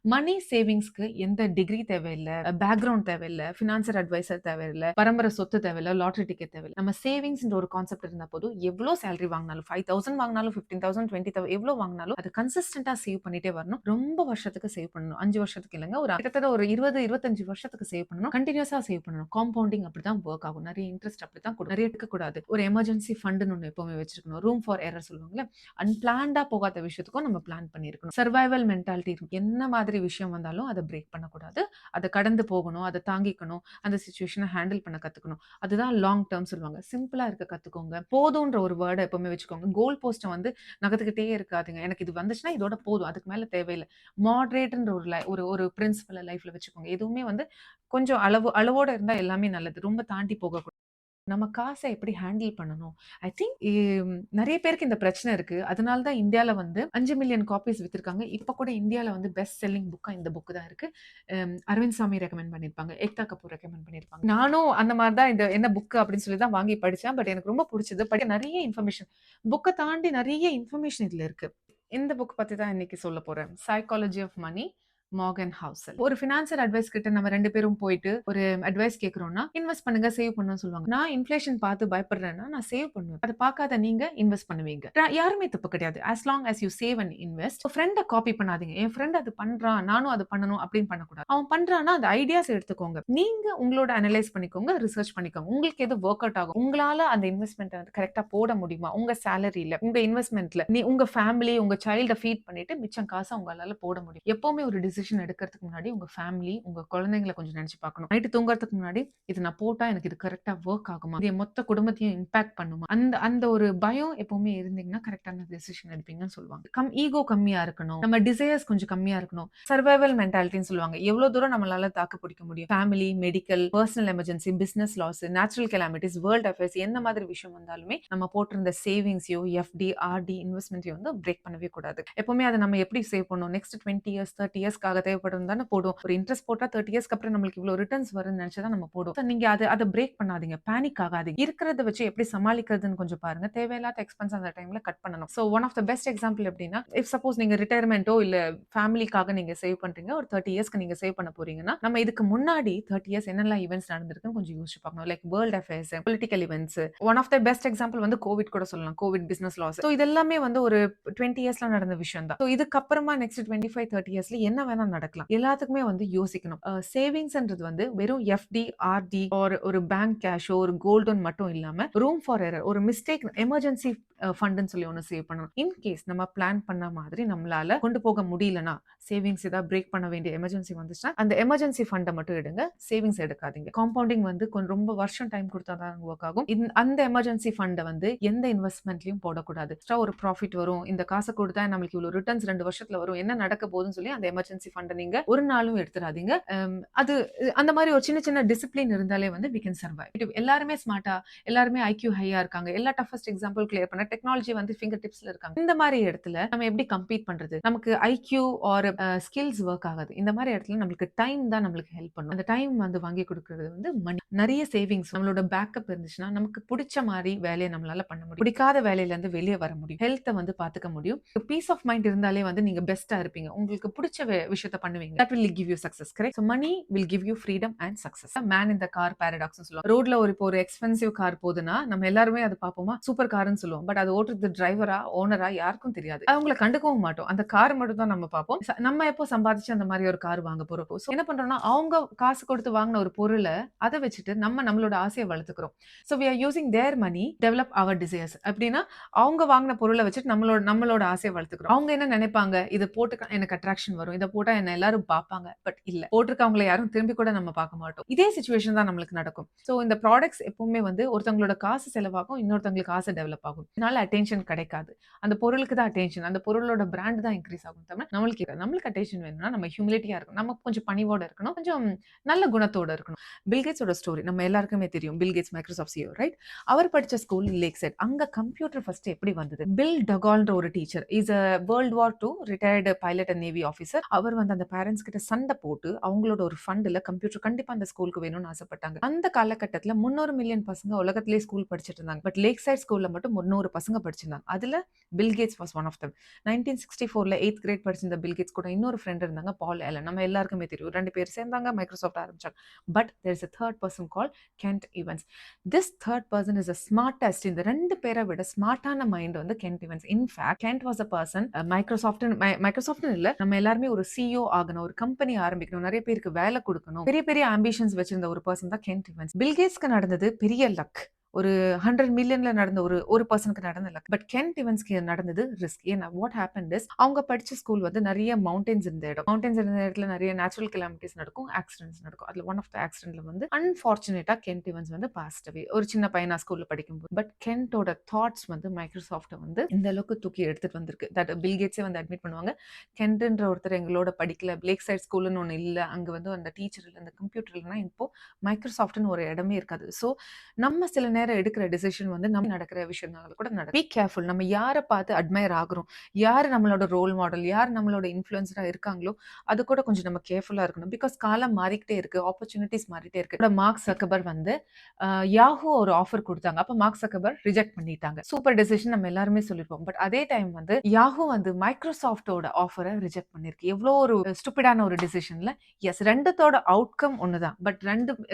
மணி சேவிங்ஸ்க்கு எந்த டிகிரி தேவையில்ல, பேக்ரவுண்ட் தேவையில்ல, ஃபினான்சியல் அட்வைசர் தேவையில்ல, பரம்பரை சொத்து தேவையில்ல, லாட்டரி டிக்கெட் தேவையில்ல. நம்ம சேவிங்ஸ்ன்ற ஒரு கான்செப்ட் இருந்தா போதும். எவ்ளோ சேலரி வாங்கினாலும் 5,000 வாங்கினாலும் 15,000 20,000 எவ்ளோ வாங்கினாலும் அது கன்சிஸ்டன்ட்டா சேவ் பண்ணிட்டே வரணும். ரொம்ப வருஷத்துக்கு சேவ் பண்ணணும். 5 வருஷத்துக்கு இல்லங்க. கிட்டத்தட்ட ஒரு 20, 25 வருஷத்துக்கு சேவ் பண்ணணும். கன்டினியூஸா சேவ் பண்ணணும். காம்பவுண்டிங் அப்படிதான் வொர்க் ஆகும். நெறைய இன்ட்ரெஸ்ட் அப்படிதான் குடுக்கும். நெறைய எடுக்கக்கூடாது. ஒரு எமர்ஜென்சி ஃபண்டுன்னு ஒண்ணு எப்பவுமே வச்சிருக்கணும். ரூம் ஃபார் எரர் சொல்லுவாங்கல்ல. அன்பிளான்டா போகாத விஷயத்துக்கும் நம்ம பிளான் பண்ணியிருக்கணும். சர்வைவல் மென்டாலிட்டி இருக்கும். என்ன மாதிரி விஷயம் வந்தாலும் அத பிரேக் பண்ணக்கூடாது. அத கடந்து போகணும். அத தாங்கிக்கணும். அந்த சிச்சுவேஷன ஹேண்டில் பண்ண கத்துக்கணும். அதுதான் லாங் டர்ம் சொல்லுவாங்க. சிம்பிளா இருக்க கத்துக்கோங்க. போதுன்ற ஒரு வேர்ட எப்பவுமே வச்சுக்கோங்க. கோல் போஸ்ட்ட வந்து நகர்த்திக்கிட்டே இருக்காதீங்க. எனக்கு இது வந்துச்சுன்னா இதோட போதும். அதுக்கு மேல தேவையில்ல. மாடரேட்ன்ற ஒரு ஒரு ஒரு பிரின்சிபல லைஃப்ல வச்சுக்கோங்க. எதுவுமே வந்து கொஞ்சம் அளவோட இருந்தா எல்லாமே நல்லது. ரொம்ப தாண்டி போகக்கூடாது. நம்ம காச எப்படி ஹேண்டில் பண்ணணும்? ஐ திங்க் நெறைய பேருக்கு இந்த பிரச்சனை இருக்கு. அதனால தான் இந்தியால வந்து 5 மில்லியன் காப்பீஸ் வித்திருக்காங்க. இப்ப கூட இந்தியால வந்து பெஸ்ட் செல்லிங் புக்கா இந்த புக் தான் இருக்கு. அரவிந்த் சாமி ரெக்கமெண்ட் பண்ணியிருப்பாங்க. ஏக்தா கபூர் ரெக்கமெண்ட் பண்ணியிருப்பாங்க. நானும் அந்த மாரி தான் இந்த என்ன புக் அப்படின்னு சொல்லி தான் வாங்கி படிச்சேன். பட் எனக்கு ரொம்ப புடிச்சது. படிக்க நெறைய இன்ஃபர்மேஷன் புக்க தாண்டி நெறைய இன்ஃபர்மேஷன் இதுல இருக்கு. இந்த புக் பத்தி தான் இன்னைக்கு சொல்லப் போறேன். Psychology of money Morgan Housel. ஒரு ஃபினான்சியல் அட்வைஸ் கிட்ட நம்ம 2 பேரும் போயிட்டு ஒரு அட்வைஸ் கேட்கிறோம்னா, இன்வெஸ்ட் பண்ணுங்க, சேவ் பண்ணுன்னு சொல்லுவாங்க. நான் இன்ஃப்ளேஷன் பார்த்து பயப்படுறேன்னா, நான் சேவ் பண்ணுவேன். அத பார்க்காத நீங்க இன்வெஸ்ட் பண்ணுவீங்க. யாருமே தப்பு கிடையாது. as long as you save and invest. ஃப்ரெண்ட காப்பி பண்ணாதீங்க. என் ஃப்ரெண்ட் அது பண்றான், நானும் அது பண்ணணும் அப்படின்னு பண்ணக்கூடாது. அவன் பண்றான்னா அந்த ஐடியாஸ் எடுத்துக்கோங்க. நீங்க உங்களோட அனலைஸ் பண்ணிக்கோங்க, ரிசர்ச் பண்ணிக்கோங்க. உங்களுக்கு எது வொர்க் அவுட் ஆகும்? உங்களால அந்த இன்வெஸ்ட்மென்ட் கரெக்ட்டா போட முடியுமா? உங்க சேலரில, உங்க இன்வெஸ்ட்மென்ட்ல, உங்க ஃபேமிலி, உங்க சைல்ட ஃபீட் பண்ணிட்டு மிச்சம் காச உங்களால போட முடியும். எப்பவுமே ஒரு டிசிஷன் எடுக்கிறதுக்கு முன்னாடி உங்க ஃபேமிலி, உங்க குழந்தைங்கள கொஞ்சம் நினைச்சு பார்க்கணும். நைட் தூங்குறதுக்கு முன்னாடி இது நான் போட்டா எனக்கு இது கரெக்ட்டா வொர்க் ஆகுமா? இது என் மொத்த குடும்பத்தையும் இம்பாக்ட் பண்ணுமா? அந்த அந்த ஒரு பயம் எப்பவுமே இருந்தீங்கன்னா கரெக்ட்டான டிசிஷன் எடுப்பீங்கன்னு சொல்லுவாங்க. ஈகோ கம்மியா இருக்கணும். நம்ம டிசைர்ஸ் கொஞ்சம் கம்மியா இருக்கணும். சர்வைவல் மென்டாலிட்டின்னு சொல்லுவாங்க. எவ்வளவு தூரம் நம்மளால தாக்கு பிடிக்க முடியும்? Family, medical, personal emergency, business loss, natural calamities, world affairs எந்த மாதிரி விஷயம் வந்தாலுமே நம்ம போட்டிருந்த சேவிங்ஸையோ, எஃப்டி, ஆர்டி, இன்வெஸ்ட்மெண்ட்டையோ வந்து பிரேக் பண்ணவே கூடாது. எப்பவுமே அதை நம்ம எப்படி சேவ் பண்ணணும்? நெக்ஸ்ட் 20 இயர்ஸ், 30 இயர்ஸ்க்காக தேவைப்படும் தானே போடும். ஒரு இன்ட்ரெஸ்ட் போட்டா 30 இயர்ஸ்க்கு அப்புறம் நம்மளுக்கு இவ்வளவு ரிட்டர்ன்ஸ் வரும்னு நினைச்சா தான் நம்ம போடும். So, நீங்க அத பிரேக் பண்ணாதீங்க. பேனிக் ஆகாதீங்க. இருக்கிறத வச்சு எப்படி சமாளிக்கிறதுன்னு கொஞ்சம் பாருங்க. தேவையில்லாத எக்ஸ்பென்ஸ் அந்த டைம்ல கட் பண்ணணும். So one of the best example எப்படின்னா, இஃப் சப்போஸ் நீங்க ரிட்டயர்மெண்ட்டோ இல்ல ஃபேமிலிக்காக நீங்க சேவ் பண்றீங்க. ஒரு 30 இயர்ஸ்க்கு நீங்க சேவ் பண்ண போறீங்கன்னா, நம்ம இதுக்கு முன்னாடி 30 இயர்ஸ் என்னெல்லாம் ஈவென்ட்ஸ் நடந்திருக்குன்னு கொஞ்சம் யோசிச்சு பார்க்கணும். Like world affairs, political events. One of the best example வந்து கோவிட் கூட சொல்லலாம். Covid business loss. ஸோ இதெல்லாமே வந்து ஒரு 20 இயர்ஸ்ல நடந்த விஷயம் தான். ஸோ இதுக்கப்புறமா நெக்ஸ்ட் 25, 30 இயர்ஸ்ல என்ன வேணா நடக்கலாம். எல்லாத்துக்குமே வந்து யோசிக்கணும். சேவிங்ஸ்ன்றது வந்து வெறும் எஃப்டி, ஆர்டி ஒரு பேங்க் கேஷோ, ஒரு கோல்டன் மட்டும் இல்லாம ரூம் ஃபார் எரர், ஒரு மிஸ்டேக் எமர்ஜென்சி ஃபண்டுன்னு சொல்லி ஒண்ணு சேவ் பண்ணணும். இன் கேஸ் நம்ம பிளான் பண்ண மாதிரி நம்மளால கொண்டு போக முடியலனா, சேவிங்ஸ் ஏதாவது பிரேக் பண்ண வேண்டிய எமர்ஜென்சி வந்துச்சுன்னா, அந்த எமர்ஜென்சி ஃபண்ட மட்டும் எடுங்க. சேவிங்ஸ் எடுக்காதீங்க. காம்பவுண்டிங் வந்து கொஞ்சம் ரொம்ப வருஷம் டைம் கொடுத்தா தான் ஒர்க் ஆகும். அந்த எமர்ஜென்சி ஃபண்ட வந்து எந்த இன்வெஸ்ட்மென்ட்லயும் போடக்கூடாது. எக்ஸ்ட்ரா ஒரு ப்ராஃபிட் வரும். இந்த காசு கொடுத்தா நம்மளுக்கு இவ்வளவு ரிட்டர்ன்ஸ் 2 வருஷத்துல வரும். என்ன நடக்க போகுதுன்னு சொல்லி அந்த எமர்ஜென்சி ஃபண்ட நீங்க ஒரு நாளும் எடுத்துறாதீங்க. அது அந்த மாதிரி ஒரு சின்ன சின்ன டிசிப்ளின் இருந்தாலே வந்து வி கேன் சர்வைவ். எல்லாருமே ஸ்மார்ட்டா, எல்லாருமே ஐக்யூ ஹையா இருக்காங்க. எல்லா டஃபஸ்ட் எக்ஸாம்பிள் கிளியர் பண்ண டெக்னாலஜி வந்து ஃபிங்கர் டிப்ஸ்ல இருக்காங்க. இந்த மாதிரி இடத்துல நம்ம எப்படி கம்பீட் பண்றது? நமக்கு ஐக்யூ ஆர் ஸ்கில்ஸ் ஒர்க் ஆகாது. இந்த மாதிரி இடத்துல நம்மளுக்கு டைம் தான் நம்மளுக்கு ஹெல்ப் பண்ணும். அந்த டைம் வந்து வாங்கி கொடுக்கிறது வந்து மணி. நிறைய சேவிங்ஸ் நம்மளோட பேக்கப் இருந்துச்சுன்னா நமக்கு பிடிச்ச மாதிரி வேலையை நம்மளால பண்ண முடியும். பிடிக்காத வேலையில இருந்து வெளியே வர முடியும். ஹெல்த்தை வந்து பாத்துக்க முடியும். பீஸ் ஆஃப் மைண்ட் இருந்தாலே வந்து நீங்க பெஸ்டா இருப்பீங்க. உங்களுக்கு பிடிச்ச விஷயத்த பண்ணுவீங்க. That will give you success, correct? So money will give you freedom and success. Man in the car paradox னு சொல்லுவாங்க. ரோட்ல ஒரு எக்ஸ்பென்சிவ் கார் போகுதுன்னா நம்ம எல்லாருமே அதை பார்ப்போமா, சூப்பர் கார்னு சொல்லுவோம். பட் அது ஓட்டுறது டிரைவரா, ஓனரா யாருக்கும் தெரியாது. அவங்கள கண்டுக்கவும் மாட்டோம். அந்த கார் மட்டும் தான் நம்ம பார்ப்போம். நம்ம எப்போ சம்பாதிச்சு அந்த மாதிரி ஒரு கார் வாங்க போறோம். So என்ன பண்றோம்னா, அவங்க காசு கொடுத்து வாங்கின ஒரு பொருளை அதை வச்சுட்டு நம்மளோட ஆசையை வளர்த்துக்கிறோம். So we are using their money develop our desires. அப்படின்னா அவங்க வாங்கின பொருளை வச்சுட்டு நம்மளோட ஆசையை வளர்த்துக்கிறோம். அவங்க என்ன நினைப்பாங்க, இதை போட்டு எனக்கு அட்ராக்ஷன் வரும், இதை போட்டா என்ன எல்லாரும் பார்ப்பாங்க. பட் இல்ல, போட்டிருக்கவங்களை யாரும் திரும்பி கூட நம்ம பார்க்க மாட்டோம். இதே சிச்சுவேஷன் தான் நம்மளுக்கு நடக்கும். ஸோ இந்த ப்ராடக்ட்ஸ் எப்பவுமே வந்து ஒருத்தவங்களோட காசு செலவாகும், இன்னொருத்தவங்களுக்கு காசு டெவலப் ஆகும். இதனால அட்டென்ஷன் கிடைக்காது. அந்த பொருளுக்கு தான் அட்டென்ஷன், அந்த பொருளோட பிராண்ட் தான் இன்க்ரீஸ் ஆகும். தவிர நம்மளுக்கு அட்டென்ஷன் வேணும்னா நம்ம ஹியூமிலிட்டியா இருக்கணும், நம்ம கொஞ்சம் பணிவோட இருக்கணும், கொஞ்சம் நல்ல குணத்தோட இருக்கணும். பில்கேட்ஸோட ஸ்டோரி நம்ம எல்லாருக்குமே தெரியும். Bill Gates Microsoft CEO, right? அவர் படிச்ச ஸ்கூல் லேக் சைட். அங்க கம்ப்யூட்டர் ஃபர்ஸ்ட் எப்படி வந்தது? பில் டகால்ன்ற ஒரு teacher is a world war II retired pilot and navy officer. அவர் அவர் வந்து அந்த பேரண்ட்ஸ் கிட்ட சண்டை போட்டு அவங்களோட ஒரு ஃபண்ட்ல கம்ப்யூட்டர் கண்டிப்பா அந்த ஸ்கூலுக்கு வேணும்னு ஆசைப்பட்டாங்க. அந்த காலகட்டத்துல 300 மில்லியன் பசங்க உலகத்திலேயே ஸ்கூல் படிச்சுட்டு இருந்தாங்க. பட் லேக் சைட் ஸ்கூல்ல மட்டும் 300 பசங்க படிச்சிருந்தாங்க. அதுல Bill Gates was one of them. 1964ல 8th கிரேட் படிச்சிருந்த பில் கேட்ஸ் கூட இன்னொரு ஃப்ரெண்ட் இருந்தாங்க, பால் ஆலன். நம்ம எல்லாருக்குமே தெரியும். 2 பேர் சேர்ந்தாங்க மைக்ரோசாஃப்ட் ஆரம்பிச்சாங்க. But there is a third person called Kent Evans. This third person is the smartest. இந்த 2 பேரை விட ஸ்மார்ட்டான மைண்ட் வந்து கென்ட் evens. In fact கென்ட் was a person மைக்ரோசாஃப்ட்னு இல்ல, நம்ம எல்லாருமே ஒரு சிஇஓ ஆகணும், ஒரு கம்பெனி ஆரம்பிக்கணும், நிறைய பேருக்கு வேலை கொடுக்கணும், பெரிய பெரிய ஆம்பிஷன்ஸ் வச்சிருந்த ஒரு பர்சன் தான் கென்ட் ஈவன்ஸ். பில் கேட்ஸ்க்கு நடந்தது பெரிய லக். ஒரு 100 மில்லியன்ல நடந்த ஒரு ஒரு பர்சனுக்கு நடந்த லக். பட் கென்ட் ஈவன்ஸ்க்கு நடந்தது ரிஸ்க். ஏன்னா வாட் ஹேப்பன்ட் இஸ், அவங்க படிச்ச ஸ்கூல் வந்து நிறைய மவுண்டன்ஸ் இருந்த இடம். மவுண்டன்ஸ் இருந்த இடத்துல நிறைய நேச்சுரல் கெலாமிட்டிஸ் நடக்கும், ஆக்சிடென்ட்ஸ் நடக்கும். அதுல ஒன் ஆஃப் த ஆக்சிடென்ட்ல வந்து அன்பார்ச்சுனேட்டா கென்ட் ஈவன்ஸ் வந்து பாஸ்ட் அவே. ஒரு சின்ன பையனா ஸ்கூல்ல படிக்கும்போது. பட் கென்ட்டோட தாட்ஸ் வந்து மைக்ரோசாஃப்ட்டை வந்து இந்த அளவுக்கு தூக்கி எடுத்துட்டு வந்திருக்கு. தட் பில் கேட்ஸே வந்து அட்மிட் பண்ணுவாங்க. கென்ட்ன்ற ஒருத்தர் எங்களோட படிக்கல, லேக் சைட் ஸ்கூல்னு ஒன்று இல்லை, அங்கே வந்து அந்த டீச்சர் இல்லை, அந்த கம்ப்யூட்டர் இல்லைன்னா இப்போ மைக்ரோசாஃப்ட்னு ஒரு இடமே இருக்காது. ஸோ நம்ம சில நேரம் எடுக்கிற டிசிஷன் வந்து நம்ம நடக்கிற விஷயம்னால கூட நடக்கும். Be careful. நம்ம யாரை பார்த்து அட்மையர் ஆகுறோம், யார் நம்மளோட ரோல் மாடல், யார் நம்மளோட இன்ஃப்ளூயன்ஸரா இருக்காங்களோ அது கூட கொஞ்சம் நம்ம கேர்ஃபுல்லா இருக்கணும். பிகாஸ் காலம் மாறிக்கிட்டே இருக்கு, ஆப்பர்ச்சுனிட்டிஸ் மாறிட்டே இருக்கு. மார்க் சக்கபர் வந்து யாஹூ ஒரு ஆஃபர் கொடுத்தாங்க. அப்ப மார்க் சக்கபர் ரிஜெக்ட் பண்ணிட்டாங்க. சூப்பர் டெசிஷன் நம்ம எல்லாருமே சொல்லிருப்போம். பட் அதே டைம் வந்து யாஹூ வந்து மைக்ரோசாஃப்டோட ஆஃபரை ரிஜெக்ட் பண்ணிருக்கு. எவ்வளோ ஒரு ஸ்டூபிடான ஒரு டிசிஷன்ல. எஸ், ரெண்டுத்தோட அவுட்கம் ஒண்ணுதான். பட்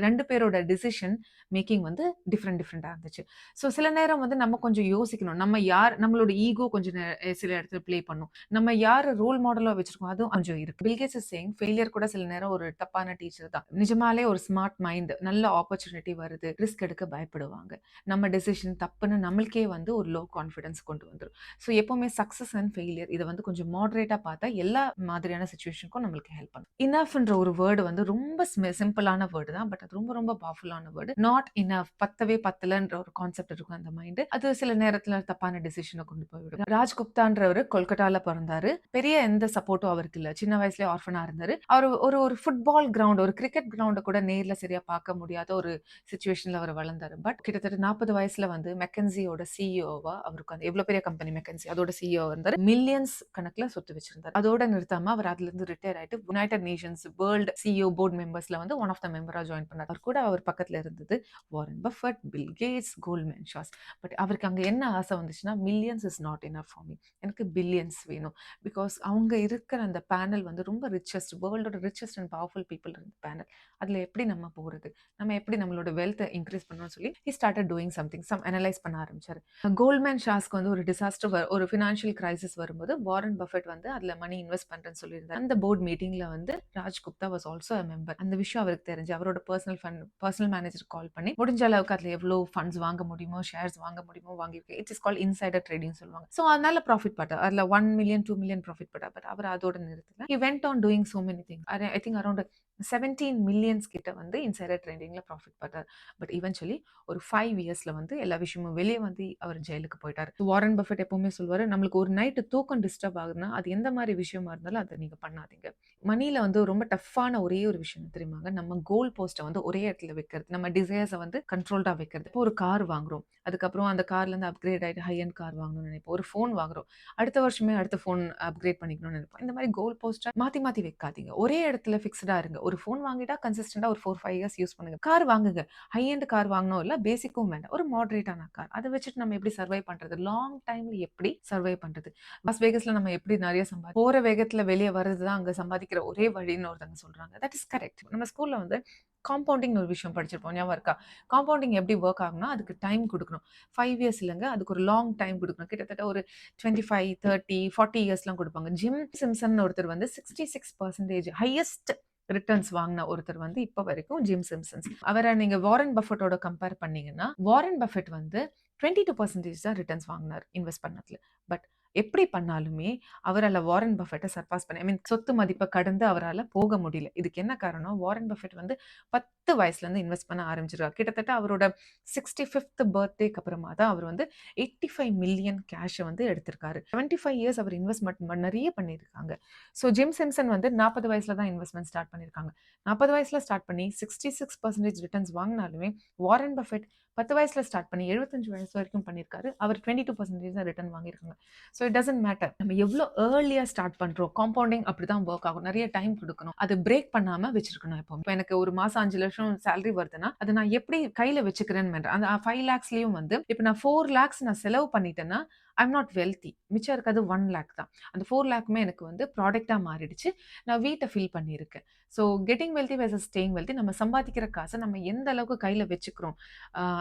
ரெண்டு பேரோட டிசிஷன் மேக்கிங் வந்து டிஃப்ரெண்டா இருந்துச்சு. ஸோ சில நேரம் வந்து நம்ம கொஞ்சம் யோசிக்கணும். நம்ம யார், நம்மளோட ஈகோ கொஞ்சம் சில இடத்துல ப்ளே பண்ணும். நம்ம யார் ரோல் மாடலா வச்சிருக்கோம் அதுவும் கொஞ்சம் இருக்கு. Bill Gates is saying failure கூட சில நேரம் ஒரு தப்பான டீச்சர் தான். நிஜமாலே ஒரு ஸ்மார்ட் மைண்ட், நல்ல ஆப்பர்ச்சுனிட்டி வருது, ரிஸ்க் எடுக்க பயப்படுவாங்க. நம்ம டெசிஷன் தப்புன்னு நம்மளுக்கே வந்து ஒரு லோ கான்ஃபிடன்ஸ் கொண்டு வந்துரும். ஸோ எப்பவுமே சக்சஸ் அண்ட் ஃபெயிலியர் இதை வந்து கொஞ்சம் மாடரேட்டா பார்த்தா எல்லா மாதிரியான சுச்சுவேஷனுக்கும் நம்மளுக்கு ஹெல்ப் பண்ணும். இனஃப்ன்ற ஒரு வேர்டு வந்து ரொம்ப சிம்பிளான வேர்டு தான். பட் அது ரொம்ப ரொம்ப பவர்ஃபுல்லான வேர்டு. நாட் இனஃப், பத்தவே பத்தலன்ற ஒரு கான்செப்ட் இருக்கும் அந்த மைண்ட். அது சில நேரத்துல தப்பான டிசிஷனை கொண்டு போய்விடும். ராஜ்குப்தான்றவர் கொல்கட்டால பிறந்தாரு. பெரிய எந்த சப்போர்ட்டும் அவருக்கு இல்ல. சின்ன வயசுல ஆர்ஃபனா இருந்தாரு. அவர் ஒரு ஒரு ஃபுட்பால் கிரவுண்ட், ஒரு கிரிக்கெட் கிரவுண்ட கூட நேர்ல சரியா பார்க்க முடியாத ஒரு சிச்சுவேஷன்ல அவர் வளர்ந்தாரு. பட் கிட்டத்தட்ட 40 வயசுல வந்து மெக்கன்சியோட சிஇஓவா அவருக்கு அந்த எவ்வளவு பெரிய கம்பெனி மெக்கன்சி, அதோட சிஇஓ இருந்தாரு. மில்லியன்ஸ் கணக்குல சொத்து வச்சிருந்தாரு. அதோட நிறுத்தாம அவர் அதுல இருந்து ரிட்டையர் ஆயிட்டு United Nations world CEO board மெம்பர்ஸ்ல வந்து ஒன் ஆஃப் த மெம்பரா ஜாயின் பண்ணார். அவர் கூட அவர் பக்கத்துல இருந்தது Warren Buffett, Bill Gates, Goldman Sachs. But அவருக்கு அங்க என்ன ஆசை வந்துச்சுன்னா, millions is not enough for me, எனக்கு பில்லியன்ஸ் வேணும். பிகாஸ் அவங்க இருக்கிற அந்த பேனல் வந்து ரொம்ப ரிச்சஸ்ட், வேர்ல்டோட ரிச்சஸ்ட் அண்ட் பவர்ஃபுல் பீப்புள் இருந்த பேனல். அதுல எப்படி நம்ம போறது, நம்ம எப்படி நம்மளோட வெல்த்தை இன்க்ரீஸ் பண்ணணும்னு சொல்லி he started doing something, analyse பண்ண ஆரம்பிச்சாரு. கோல்ட்மேன் ஷாஸ்க்கு வந்து ஒரு டிசாஸ்டர், ஒரு ஃபினான்ஷியல் கிரைசிஸ் வரும்போது வாரன் பஃபெட் வந்து அதுல மணி இன்வெஸ்ட் பண்றேன்னு சொல்லியிருந்தார். அந்த போர்ட் மீட்டிங்ல வந்து ராஜ்குப்தா வாஸ் ஆல்சோ a மெம்பர். அந்த விஷயம் அவருக்கு தெரிஞ்சு அவரோட பர்சனல் மேனேஜர் கால் பண்ணி முடிஞ்ச அளவுக்கு அதுல எவ்வளவு ஃபண்ட்ஸ் வாங்க முடியுமோ, ஷேர்ஸ் வாங்க முடியுமோ வாங்கியிருக்கேன். It's is called insider trading சொல்லுவாங்க. ஸோ அதனால ப்ராஃபிட் பட்டார். அதுல 1 மில்லியன் 2 மில்லியன் ப்ராஃபிட் பட்டார். பட் அவர் அதோட நிறுத்தல. he went on doing so many things. I think around 17 millions கிட்ட வந்து இன்சைடர் ட்ரேடிங்ல ப்ராஃபிட் பட்டார். பட் ஈவென்ச்சுவலி ஒரு 5 இயர்ஸ்ல வந்து எல்லா விஷயமும் வெளியே வந்து அவர் ஜெயிலுக்கு போயிட்டார். வாரன் பஃபெட் எப்பவுமே சொல்வாரு, நம்மளுக்கு ஒரு நைட்டு தூக்கம் டிஸ்டர்ப் ஆகுதுன்னா அது எந்த மாதிரி விஷயமா இருந்தாலும் அதை நீங்க பண்ணாதீங்க. மணில வந்து ரொம்ப டஃப்பான ஒரே ஒரு விஷயம் தெரியுமாங்க, நம்ம கோல் போஸ்ட்டை வந்து ஒரே இடத்துல வைக்கிறது, நம்ம டிசைர்ஸை வந்து கண்ட்ரோல்டா வைக்கிறது. இப்போ ஒரு கார் வாங்குறோம், அதுக்கப்புறம் அந்த கார்ல இருந்து அப்கிரேட் ஆயிட்டு ஹை அண்ட் கார் வாங்கணும்னு நினைப்போம். ஒரு ஃபோன் வாங்குறோம், அடுத்த வருஷமே அடுத்த ஃபோன் அப்கிரேட் பண்ணிக்கணும்னு நினைப்போம். இந்த மாதிரி கோல் போஸ்ட்டை மாத்தி மாத்தி வைக்காதீங்க. ஒரே இடத்துல ஃபிக்ஸ்டா இருங்க. ஒரு ஃபோன் வாங்கிட்டா கன்சிஸ்டண்டா ஒரு 4-5 இயர்ஸ் யூஸ் பண்ணுங்க. கார் வாங்குங்க, ஹை எண்ட் கார் வாங்கணும் இல்ல, பேசிக்கும் வேண்டாம், ஒரு மாடரேட்டான கார். அதை வச்சுட்டு நம்ம எப்படி சர்வை பண்றது, லாங் டைம்ல எப்படி சர்வை பண்றது. லாஸ் வேகஸ்ல நம்ம எப்படி நிறைய போற வேகத்துல வெளியே வர்றதுதான் அங்க சம்பாதிக்கிற ஒரே வழின்னு ஒருத்தங்க சொல்றாங்க. That is correct. நம்ம ஸ்கூல்ல வந்து காம்பவுண்டிங் ஒரு விஷயம் படிச்சிருப்போம், ஞாபகம் இருக்கா? காம்பவுண்டிங் எப்படி ஒர்க் ஆகும்னா, அதுக்கு டைம் கொடுக்கணும். 5 இயர்ஸ் இல்லைங்க, அதுக்கு ஒரு லாங் டைம் கொடுக்கணும். கிட்டத்தட்ட ஒரு 25, 30, 40 இயர்ஸ்லாம் கொடுப்பாங்க. ஜிம் சிம்சன் ஒருத்தர் வந்து 66% ஹையஸ்ட் ரிட்டர்ன்ஸ் வாங்கின ஒருத்தர் வந்து இப்ப வரைக்கும் ஜிம் சிம்சன்ஸ். அவரை நீங்க வாரன் பஃபெட்டோட கம்பேர் பண்ணீங்கன்னா, வாரன் பஃபெட் வந்து 22% தான் ரிட்டர்ன்ஸ் வாங்கினார் இன்வெஸ்ட் பண்ணதுல. பட் எப்படி பண்ணாலுமே அவரால் வாரன் பஃபெட்டை சர்பாஸ் பண்ண, ஐ மீன் சொத்து மதிப்பை கடந்து அவரால் போக முடியல. இதுக்கு என்ன காரணம்? வாரன் பஃபெட் வந்து 10 வயசுல இருந்து இன்வெஸ்ட் பண்ண ஆரம்பிச்சிருக்காரு. கிட்டத்தட்ட அவரோட 65th பர்த்டேக்கு அப்புறமா தான் அவர் வந்து 85 மில்லியன் கேஷை வந்து எடுத்திருக்காரு. 75 இயர்ஸ் அவர் இன்வெஸ்ட்மெண்ட் நிறைய பண்ணியிருக்காங்க. ஸோ ஜிம் சிம்சன் வந்து 40 வயசுல தான் இன்வெஸ்ட்மெண்ட் ஸ்டார்ட் பண்ணியிருக்காங்க. 40 வயசுல ஸ்டார்ட் பண்ணி 66% ரிட்டர்ன்ஸ் வாங்கினாலுமே வாரன் பஃபெட் 10 வயசுல ஸ்டார்ட் பண்ணி 75 வயசு வரைக்கும் பண்ணியிருக்காரு. அவர் 22% தான் ரிட்டர்ன் வாங்கியிருக்காங்க. So it doesn't matter. நம்ம எவ்வளோ ஏர்லியா ஸ்டார்ட் பண்றோம். காம்பவுண்டிங் அப்படிதான் ஒர்க் ஆகும். நிறைய டைம் கொடுக்கணும். அது பிரேக் பண்ணாம வச்சிருக்கணும் எப்பவும். இப்போ எனக்கு ஒரு மாசம் 5 லட்சம் சேலரி வருதுன்னா, அதை நான் எப்படி கையில வச்சுக்கிறேன்னு அந்த 5 லேக்ஸ்லயும் வந்து இப்போ நான் 4 லேக்ஸ் நான் செலவு பண்ணிட்டேன்னா ஐம் நாட் வெல்தி. மிச்சம் இருக்கிறது 1 லேக் தான். அந்த 4 லேக்குமே எனக்கு வந்து ப்ராடக்ட்டா மாறிடுச்சு. நான் வீட்டை ஃபில் பண்ணியிருக்கேன். So getting wealthy versus staying wealthy, நம்ம சம்பாதிக்கிற காசை நம்ம எந்த அளவுக்கு கையில வச்சுக்கிறோம்.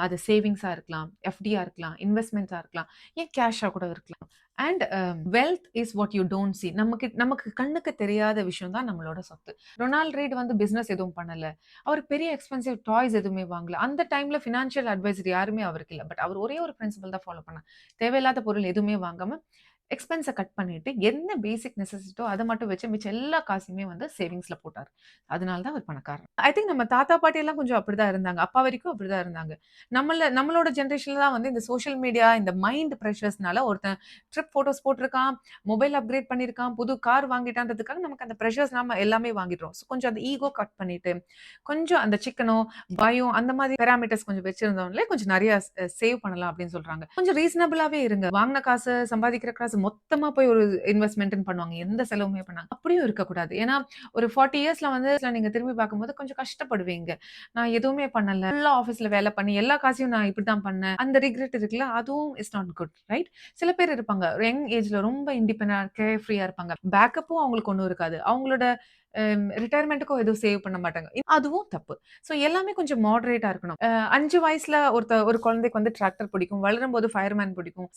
அது சேவிங்ஸா இருக்கலாம், எஃப்டியா இருக்கலாம், இன்வெஸ்ட்மெண்ட்ஸா இருக்கலாம், ஏன் கேஷா கூட இருக்கலாம். And wealth is what you don't see. நமக்கு கண்ணுக்கு தெரியாத விஷயம் தான் நம்மளோட சொத்து. ரொனால்ட் ரீட் வந்து பிசினஸ் எதுவும் பண்ணல. அவர் பெரிய எக்ஸ்பென்சிவ் டாய்ஸ் எதுவுமே வாங்கல. அந்த டைம்ல ஃபினான்ஷியல் அட்வைசர் யாருமே அவருக்கு இல்ல. பட் அவர் ஒரே ஒரு பிரின்சிபல் தான் ஃபாலோ பண்ணார். தேவையில்லாத பொருள் எதுவுமே வாங்காம எக்ஸ்பென்ஸ கட் பண்ணிட்டு, என்ன பேசிக் நெசசிட்டோ அத மட்டும் வச்சு மிச்ச எல்லா காசையுமே வந்து சேவிங்ஸ்ல போட்டாரு. அதனால தான் அவர் பணக்காரர். ஐ திங்க் நம்ம தாத்தா, பாட்டி எல்லாம் கொஞ்சம் அப்படிதான் இருந்தாங்க. அப்பா வரைக்கும் அப்படிதான் இருந்தாங்க. நம்மளோட ஜெனரேஷன்ல தான் வந்து இந்த சோஷியல் மீடியா, இந்த மைண்ட் பிரஷர்ஸ்னால ஒருத்தன் ட்ரிப் ஃபோட்டோஸ் போட்டிருக்கான், மொபைல் அப்கிரேட் பண்ணியிருக்கான், புது கார் வாங்கிட்டான்றதுக்காக நமக்கு அந்த பிரஷர்ஸ் நாம எல்லாமே வாங்கிடுறோம். ஸோ கொஞ்சம் அந்த ஈகோ கட் பண்ணிட்டு, கொஞ்சம் அந்த சிக்கனோ, பயம் அந்த மாதிரி பாராமீட்டர்ஸ் கொஞ்சம் வச்சிருந்தவங்களே கொஞ்சம் நெறைய சேவ் பண்ணலாம் அப்படின்னு சொல்றாங்க. கொஞ்சம் ரீசனபிளாவே இருங்க. வாங்குன காசு, சம்பாதிக்கிற காசு மொத்தமா போய் ஒரு இன்வெஸ்ட்மென்ட்ன்னு பண்ணுவாங்க. எந்த செலவுமே பண்ணாங்க. அப்படியும் இருக்கக்கூடாது. ஏன்னா, ஒரு 40 இயர்ஸ்ல வந்து நீங்க திரும்பி பார்க்கும்போது கொஞ்சம் கஷ்டப்படுவீங்க. நான் எதுவுமே பண்ணல. ஃபுல்லா ஆஃபீஸ்ல வேலை பண்ணி எல்லா காசையும் நான் இப்படித்தான் பண்ணேன். அந்த ரிக்ரெட் இருக்குல்ல, அதுவும் இஸ் நாட் குட். ரைட்? சில பேர் இருப்பாங்க. யங் ஏஜ்ல ரொம்ப இண்டிபெண்டன்ட், கேர் ஃப்ரீயா இருப்பாங்க. பேக்கப்பும் அவங்களுக்கு ஒண்ணும் இருக்காது. அவங்களோட ரிட்டயர்மென்ட்க்கும் எதுவும் சேவ் பண்ண மாட்டாங்க. அதுவும் தப்பு. ஸோ எல்லாமே கொஞ்சம் மாடரேட்டா இருக்கணும். 5 வயசுல ஒரு குழந்தைக்கு வந்து டிராக்டர் பிடிக்கும். வளரும்போது ஃபயர்மேன் பிடிக்கும்.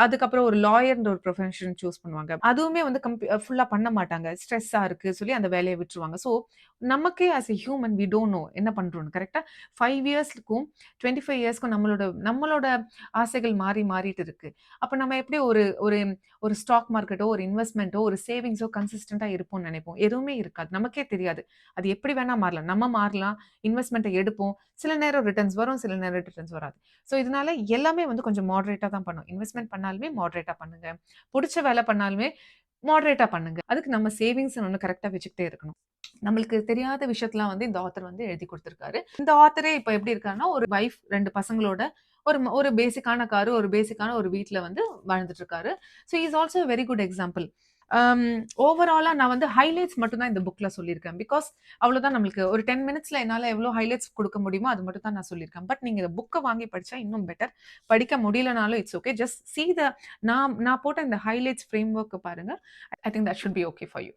அதுக்கப்புறம் ஒரு லாயர்ன்ற ஒரு ப்ரொஃபஷன் சூஸ் பண்ணுவாங்க. அதுவுமே வந்து ஃபுல்லா பண்ண மாட்டாங்க. ஸ்ட்ரெஸ்ஸா இருக்கு சொல்லி அந்த வேலைய விட்டுருவாங்க. ஸோ நமக்கே as a human we don't know என்ன பண்றோம்னு. கரெக்ட்டா? 5 இயர்ஸ்க்கும் 25 இயர்ஸ்க்கும் நம்மளோட ஆசைகள் மாறிட்டு இருக்கு. அப்ப நம்ம எப்படி ஒரு ஒரு ஒரு ஸ்டாக் மார்க்கெட்டோ, ஒரு இன்வெஸ்ட்மென்ட்டோ, ஒரு சேவிங்ஸோ கன்சிஸ்டன்ட்டா இருப்போம்னு நெனைப்போம். எதுவுமே இருக்காது. நமக்கே தெரியாது. அது எப்படி வேணா மாறலாம். நம்ம மாறலாம். இன்வெஸ்ட்மென்ட்ட எடுப்போம். சில நேரம் ரிட்டர்ன்ஸ் வரும். சில நேரம் ரிட்டர்ன்ஸ் வராது. ஸோ இதனால எல்லாமே வந்து கொஞ்சம் மாடரேட்டா தான் பண்ணணும். இன்வெஸ்ட்மென்ட் பண்ணாலுமே மாடரேட்டா பண்ணுங்க. புடிச்ச வேலை பண்ணாலுமே மாடரேட்டா பண்ணுங்க. அதுக்கு நம்ம சேவிங்ஸ்ன்னு ஒண்ணு கரெக்ட்டா வச்சுக்கிட்டே இருக்கணும். நம்மளுக்கு தெரியாத விஷயத்தலாம் வந்து இந்த ஆத்தர் வந்து எழுதி குடுத்திருக்காரு. இந்த ஆத்தரே இப்ப எப்படி இருக்காருன்னா, ஒரு வைஃப் 2 பசங்களோட ஒரு பேசிக்கான காரு, ஒரு பேசிக்கான ஒரு வீட்ல வந்து வாழ்ந்துட்டு இருக்காரு. So he is also very good example. Um ஓவராலா நான் வந்து ஹைலைட்ஸ் மட்டும் தான் இந்த புக்ல சொல்லியிருக்கேன். பிகாஸ் அவ்வளோதான் நம்மளுக்கு ஒரு 10 மினிட்ஸ்ல என்னால எவ்வளோ ஹைலைட்ஸ் குடுக்க முடியுமோ, அது மட்டும் தான் நான் சொல்லியிருக்கேன். பட் நீங்க இந்த புக்க வாங்கி படிச்சா இன்னும் பெட்டர். படிக்க முடியலனாலும் இட்ஸ் ஓகே. ஜஸ்ட் நான் போட்ட இந்த ஹைலைட்ஸ் ஃப்ரேம் ஒர்க்க பாருங்க. I think that should be okay for you.